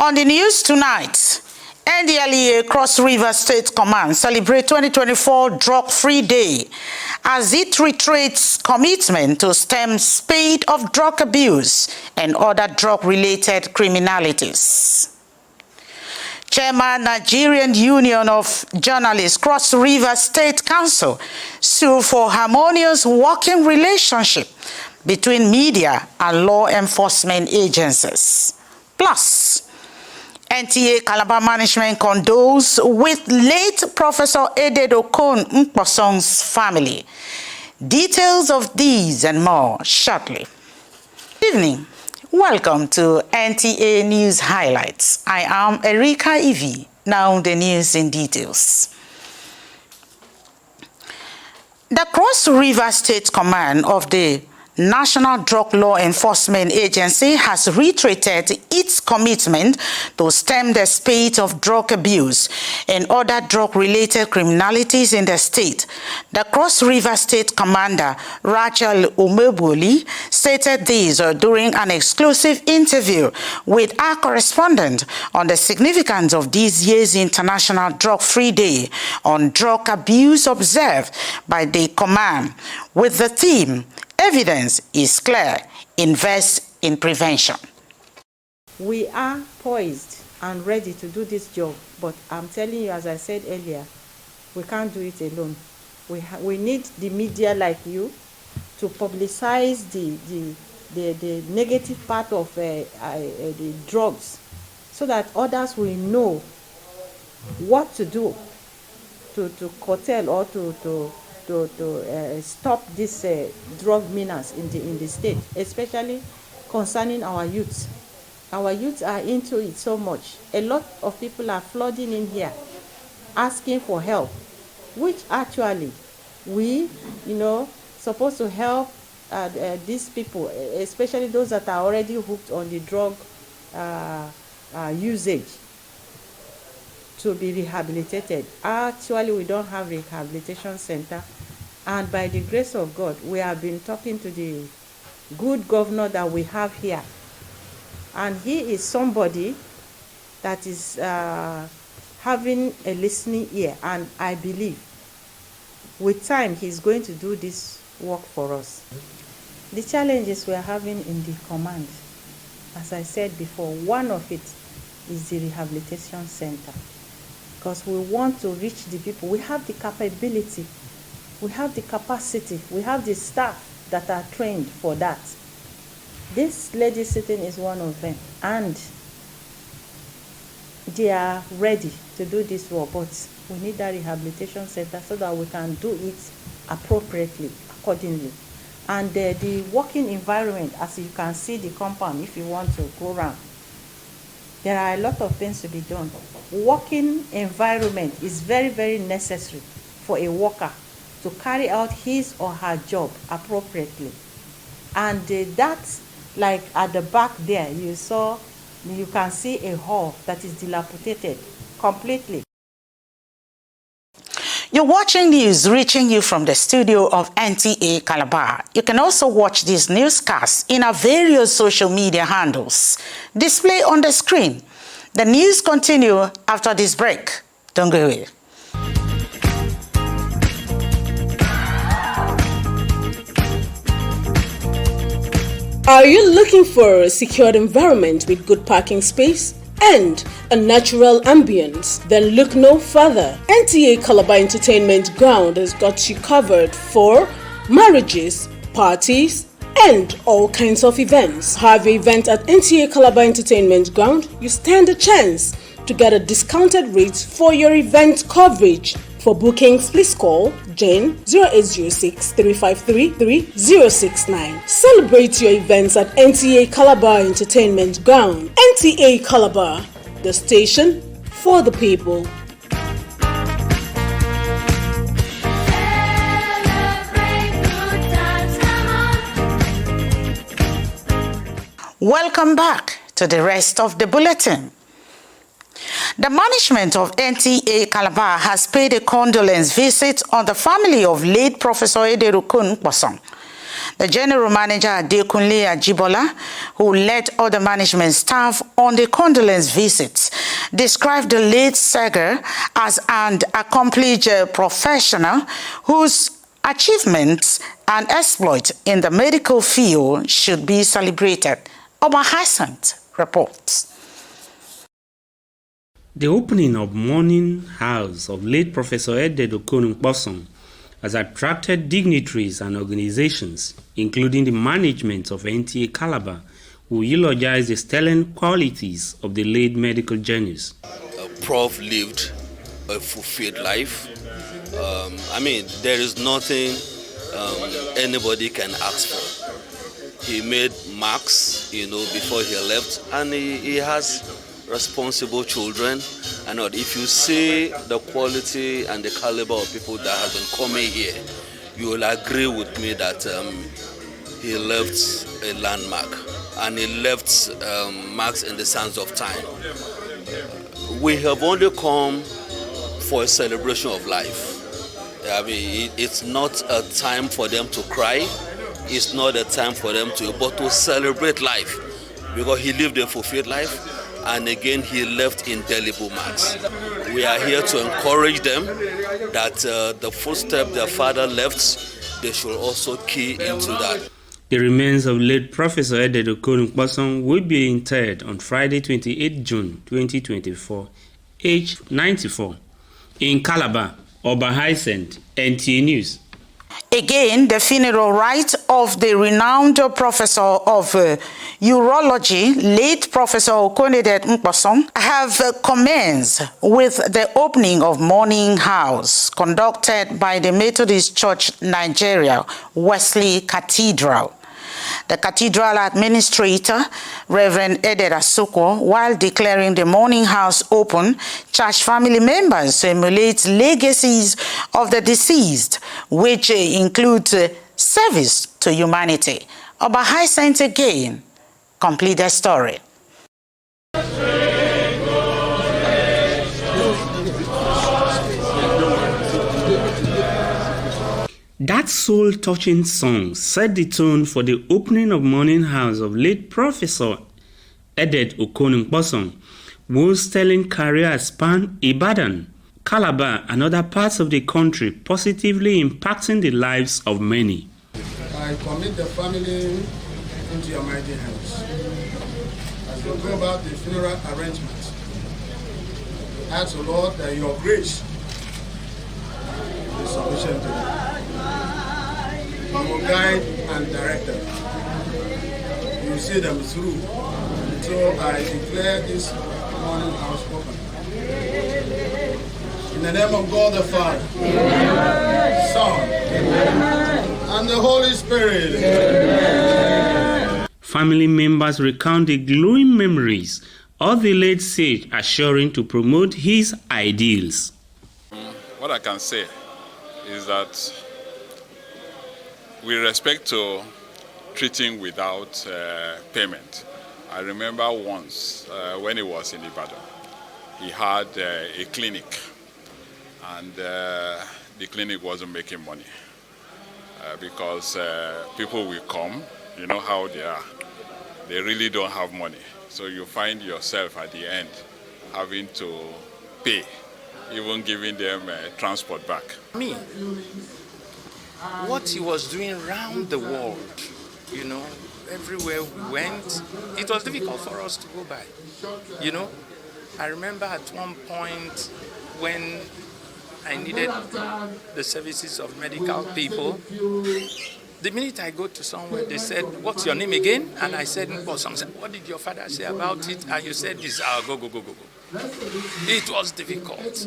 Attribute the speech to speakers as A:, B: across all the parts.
A: On the news tonight, NDLEA Cross River State Command celebrate 2024 Drug-Free Day as it reiterates commitment to stem spate of drug abuse and other drug-related criminalities. Chairman Nigerian Union of Journalists Cross River State Council sue for harmonious working relationship between media and law enforcement agencies. Plus, Nta Calabar management condoles with late Professor Ededokun Mposong's family. Details of these and more shortly. Good evening. Welcome to NTA News Highlights. I am Erika Ivi. Now the news in details. The Cross River State Command of the National Drug Law Enforcement Agency has reiterated its commitment to stem the spate of drug abuse and other drug-related criminalities in the state. The Cross River State Commander, Rachel Umebuli, stated this during an exclusive interview with our correspondent on the significance of this year's International Drug-Free Day on drug abuse observed by the command, with the theme, "Evidence is clear, invest in prevention."
B: We are poised and ready to do this job, but I'm telling you, as I said earlier, we can't do it alone. We need the media like you to publicize the negative part of the drugs, so that others will know what to do to curtail or to stop this drug menace in the state, especially concerning our youth. Our youth are into it so much. A lot of people are flooding in here asking for help, which actually we, supposed to help these people, especially those that are already hooked on the drug usage, to be rehabilitated. Actually, we don't have a rehabilitation center, and by the grace of God, we have been talking to the good governor that we have here, and he is somebody that is having a listening ear, and I believe with time he's going to do this work for us. The challenges we are having in the command, as I said before, one of it is the rehabilitation center, because we want to reach the people. We have the capability, we have the capacity, we have the staff that are trained for that. This lady sitting is one of them, and they are ready to do this work, but we need that rehabilitation center so that we can do it appropriately, accordingly. And the working environment, as you can see the compound, if you want to go around, there are a lot of things to be done. Working environment is very, very necessary for a worker to carry out his or her job appropriately. And that's like at the back there, you can see a hall that is dilapidated completely.
A: You're watching news reaching you from the studio of Nta Calabar. You can also watch these newscasts in our various social media handles displayed on the screen. The news continue after this break. Don't go away.
C: Are you looking for a secured environment with good parking space and a natural ambience? Then look no further. Nta Calabar Entertainment Ground has got you covered for marriages, parties, and all kinds of events. Have an event at Nta Calabar Entertainment Ground, you stand a chance to get a discounted rate for your event coverage. For bookings, please call Jane 0806 353 3069. Celebrate your events at Nta Calabar Entertainment Ground. Nta Calabar, the station for the people.
A: Welcome back to the rest of the bulletin. The management of Nta Calabar has paid a condolence visit on the family of late Professor Ededokun Mposong. The general manager, Adekunle Ajibola, who led other management staff on the condolence visits, described the late Seger as an accomplished professional whose achievements and exploits in the medical field should be celebrated. Omar Hassan reports.
D: The opening of Morning House of late Professor Edward Okonukposon has attracted dignitaries and organizations, including the management of Nta Calabar, who eulogize the sterling qualities of the late medical genius.
E: Prof lived a fulfilled life. There is nothing anybody can ask for. He made marks, before he left, and he has responsible children. And if you see the quality and the caliber of people that have been coming here, you will agree with me that he left a landmark, and he left marks in the sands of time. We have only come for a celebration of life. It's not a time for them to cry. It's not a time for them but to celebrate life, because he lived a fulfilled life. And again, he left indelible marks. We are here to encourage them that the footstep their father left, they should also key into that.
D: The remains of late Professor Edward Okonukposon will be interred on Friday, 28 June 2024, aged 94, in Calabar, Oba Hyacinth, NTA News.
A: Again, the funeral rites of the renowned professor of urology, late Professor Okonede Nkposon, have commenced with the opening of Morning House, conducted by the Methodist Church Nigeria, Wesley Cathedral. The cathedral administrator, Reverend Eded Asoko, while declaring the Morning House open, charged family members to emulate legacies of the deceased, which include service to humanity. Oba Hyacinth again complete the story.
D: That soul-touching song set the tone for the opening of Morning House of late Professor Edward Okonukposon, whose sterling career spanned Ibadan, Calabar, and other parts of the country, positively impacting the lives of many.
F: I commit the family into your mighty hands. As we go about the funeral arrangements, ask the Lord that your grace is sufficient to them. You will guide and direct them. You will see them through until I declare this Morning House open. In the name of God the Father, Son, and the Holy Spirit.
D: Family members recount the glowing memories of the late sage, assuring to promote his ideals.
G: What I can say is that with respect to treating without payment, I remember once when he was in Ibadan, he had a clinic, and the clinic wasn't making money because people will come, you know how they are, they really don't have money. So you find yourself at the end having to pay, even giving them transport back.
H: What he was doing around the world, everywhere we went, it was difficult for us to go by. I remember at one point when I needed the services of medical people, the minute I go to somewhere, they said, "What's your name again?" And I said, "Nkposon." Said, "What did your father say about it?" And you said this, go. It was difficult,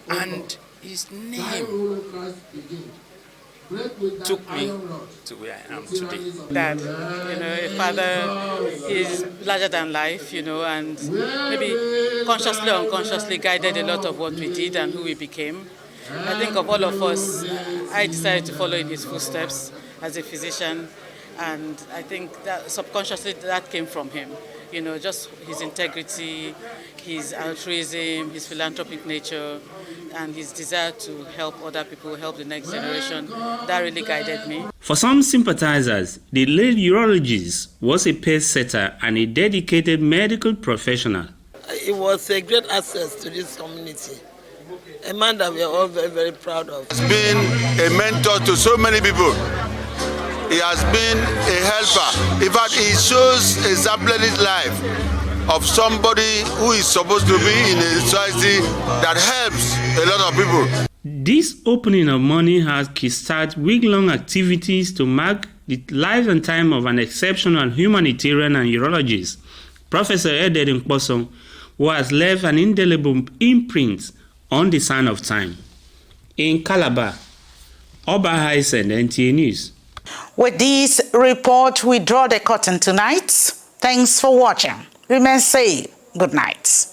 H: and his name took me to where I am today.
I: That, a father is larger than life, and maybe consciously or unconsciously guided a lot of what we did and who we became. I think of all of us, I decided to follow in his footsteps as a physician, and I think that subconsciously that came from him. Just his integrity, his altruism, his philanthropic nature, and his desire to help other people, help the next generation, that really guided me.
D: For some sympathizers, the late urologist was a pace setter and a dedicated medical professional.
J: It was a great access to this community, a man that we are all very, very proud of.
K: He's been a mentor to so many people. He has been a helper. In fact, he shows a exemplary life of somebody who is supposed to be in a society that helps a lot of people.
D: This opening of morning has kickstarted week-long activities to mark the life and time of an exceptional humanitarian and urologist, Professor Eded Nkposon, who has left an indelible imprint on the sand of time. In Calabar, Oba Hysen, NTA News.
A: With this report, we draw the curtain tonight. Thanks for watching. Remain safe. Good night.